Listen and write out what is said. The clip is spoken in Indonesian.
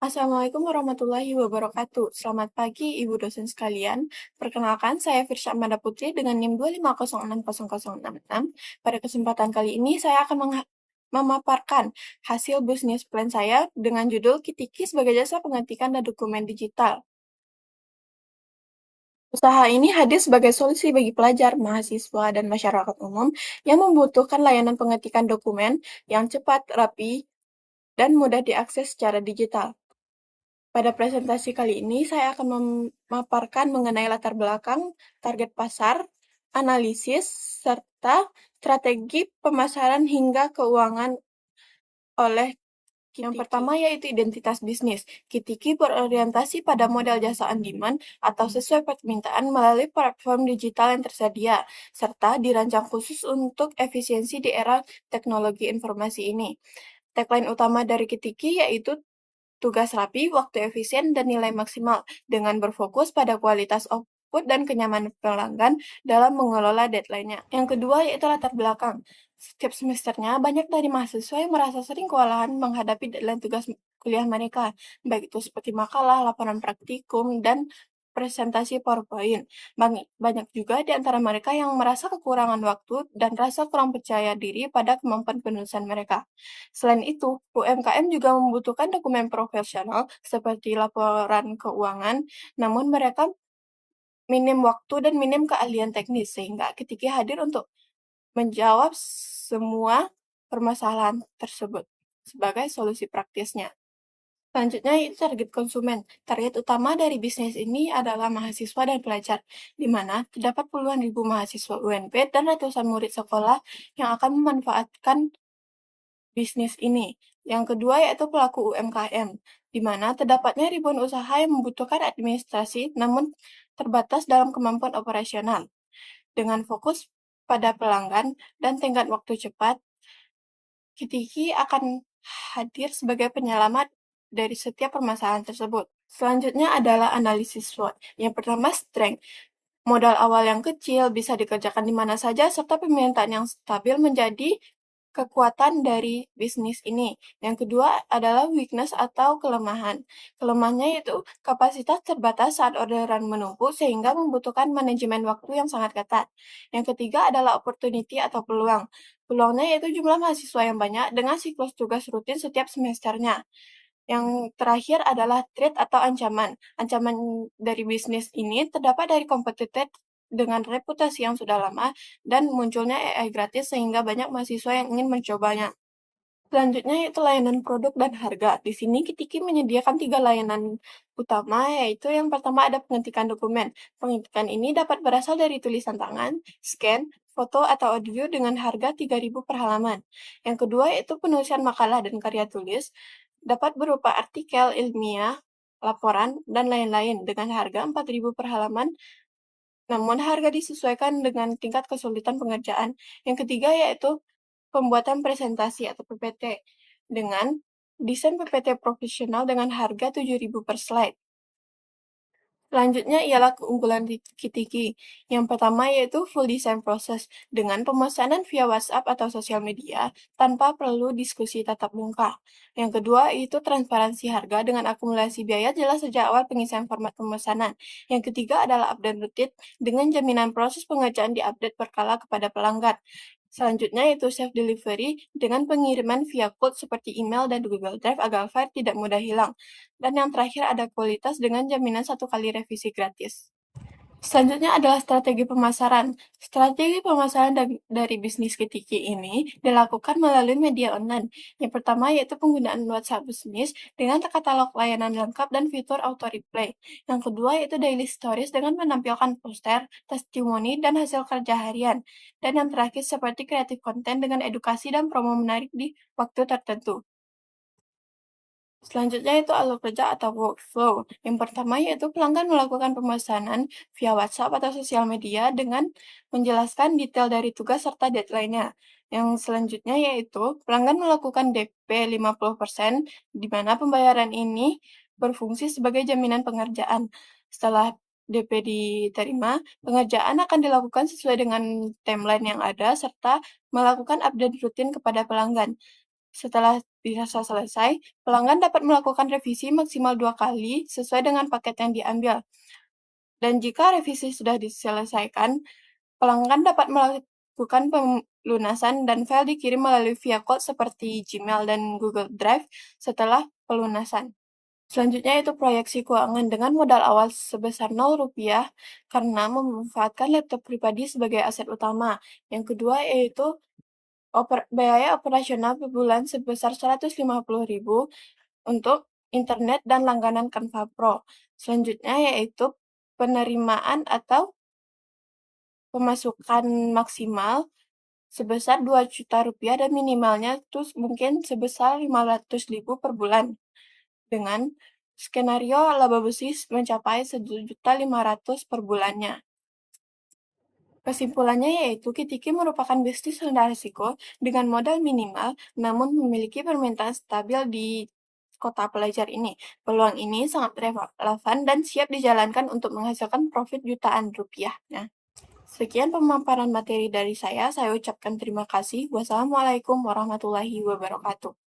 Assalamualaikum warahmatullahi wabarakatuh. Selamat pagi, Ibu dosen sekalian. Perkenalkan, saya Firsya Amanda Putri dengan NIM 250600066. Pada kesempatan kali ini, saya akan memaparkan hasil bisnis plan saya dengan judul Kitiki sebagai jasa penggantikan dan dokumen digital. Usaha ini hadir sebagai solusi bagi pelajar, mahasiswa, dan masyarakat umum yang membutuhkan layanan pengetikan dokumen yang cepat, rapi, dan mudah diakses secara digital. Pada presentasi kali ini, saya akan memaparkan mengenai latar belakang, target pasar, analisis, serta strategi pemasaran hingga keuangan oleh Kitiki. Yang pertama yaitu identitas bisnis. Kitiki berorientasi pada model jasa on demand atau sesuai permintaan melalui platform digital yang tersedia, serta dirancang khusus untuk efisiensi di era teknologi informasi ini. Tagline utama dari Kitiki yaitu tugas rapi, waktu efisien, dan nilai maksimal dengan berfokus pada kualitas output dan kenyamanan pelanggan dalam mengelola deadline-nya. Yang kedua yaitu latar belakang. Setiap semesternya, banyak dari mahasiswa yang merasa sering kewalahan menghadapi deadline tugas kuliah mereka, baik itu seperti makalah, laporan praktikum, dan presentasi PowerPoint. Banyak juga di antara mereka yang merasa kekurangan waktu dan rasa kurang percaya diri pada kemampuan penulisan mereka. Selain itu, UMKM juga membutuhkan dokumen profesional seperti laporan keuangan, namun mereka minim waktu dan minim keahlian teknis, sehingga ketika hadir untuk menjawab semua permasalahan tersebut sebagai solusi praktisnya. Selanjutnya itu target konsumen. Target utama dari bisnis ini adalah mahasiswa dan pelajar, di mana terdapat puluhan ribu mahasiswa UNP dan ratusan murid sekolah yang akan memanfaatkan bisnis ini. Yang kedua yaitu pelaku UMKM, di mana terdapatnya ribuan usaha yang membutuhkan administrasi namun terbatas dalam kemampuan operasional. Dengan fokus pada pelanggan dan tenggat waktu cepat, Kitiki akan hadir sebagai penyelamat dari setiap permasalahan tersebut. Selanjutnya adalah analisis SWOT. Yang pertama, strength. Modal awal yang kecil bisa dikerjakan di mana saja, serta permintaan yang stabil menjadi kekuatan dari bisnis ini. Yang kedua adalah weakness atau kelemahan. Kelemahannya yaitu kapasitas terbatas saat orderan menumpuk sehingga membutuhkan manajemen waktu yang sangat ketat. Yang ketiga adalah opportunity atau peluang. Peluangnya yaitu jumlah mahasiswa yang banyak dengan siklus tugas rutin setiap semesternya. Yang terakhir adalah threat atau ancaman. Ancaman dari bisnis ini terdapat dari kompetitor dengan reputasi yang sudah lama dan munculnya AI gratis sehingga banyak mahasiswa yang ingin mencobanya. Selanjutnya yaitu layanan produk dan harga. Di sini Kitiki menyediakan 3 layanan utama, yaitu yang pertama ada pengetikan dokumen. Pengetikan ini dapat berasal dari tulisan tangan, scan, foto atau audio dengan harga 3.000 per halaman. Yang kedua yaitu penulisan makalah dan karya tulis, dapat berupa artikel ilmiah, laporan, dan lain-lain dengan harga 4.000 per halaman, namun harga disesuaikan dengan tingkat kesulitan pengerjaan. Yang ketiga yaitu pembuatan presentasi atau PPT dengan desain PPT profesional dengan harga 7.000 per slide. Selanjutnya ialah keunggulan Kitiki. Yang pertama yaitu full design process dengan pemesanan via WhatsApp atau sosial media tanpa perlu diskusi tatap muka. Yang kedua itu transparansi harga dengan akumulasi biaya jelas sejak awal pengisian format pemesanan. Yang ketiga adalah update rutin dengan jaminan proses pengerjaan diupdate berkala kepada pelanggan. Selanjutnya yaitu self delivery dengan pengiriman via code seperti email dan Google Drive agar file tidak mudah hilang. Dan yang terakhir ada kualitas dengan jaminan 1 kali revisi gratis. Selanjutnya adalah strategi pemasaran. Strategi pemasaran dari bisnis Kitiki ini dilakukan melalui media online. Yang pertama yaitu penggunaan WhatsApp bisnis dengan katalog layanan lengkap dan fitur auto reply. Yang kedua yaitu daily stories dengan menampilkan poster, testimoni, dan hasil kerja harian. Dan yang terakhir seperti kreatif konten dengan edukasi dan promo menarik di waktu tertentu. Selanjutnya itu alur kerja atau workflow. Yang pertama yaitu pelanggan melakukan pemesanan via WhatsApp atau sosial media dengan menjelaskan detail dari tugas serta deadline-nya. Yang selanjutnya yaitu pelanggan melakukan DP 50%, di mana pembayaran ini berfungsi sebagai jaminan pengerjaan. Setelah DP diterima, pengerjaan akan dilakukan sesuai dengan timeline yang ada serta melakukan update rutin kepada pelanggan. Setelah dirasa selesai, pelanggan dapat melakukan revisi maksimal 2 kali sesuai dengan paket yang diambil. Dan jika revisi sudah diselesaikan, pelanggan dapat melakukan pelunasan dan file dikirim melalui via cloud seperti Gmail dan Google Drive setelah pelunasan. Selanjutnya itu proyeksi keuangan dengan modal awal sebesar Rp0 karena memanfaatkan laptop pribadi sebagai aset utama. Yang kedua yaitu biaya operasional per bulan sebesar Rp150.000 untuk internet dan langganan Canva Pro. Selanjutnya yaitu penerimaan atau pemasukan maksimal sebesar Rp2 juta dan minimalnya terus mungkin sebesar 500.000 per bulan dengan skenario laba bersih mencapai 1.500.000 per bulannya. Kesimpulannya yaitu Kitiki merupakan bisnis rendah risiko dengan modal minimal namun memiliki permintaan stabil di kota pelajar ini. Peluang ini sangat relevan dan siap dijalankan untuk menghasilkan profit jutaan rupiah. Nah, sekian pemaparan materi dari saya ucapkan terima kasih. Wassalamualaikum warahmatullahi wabarakatuh.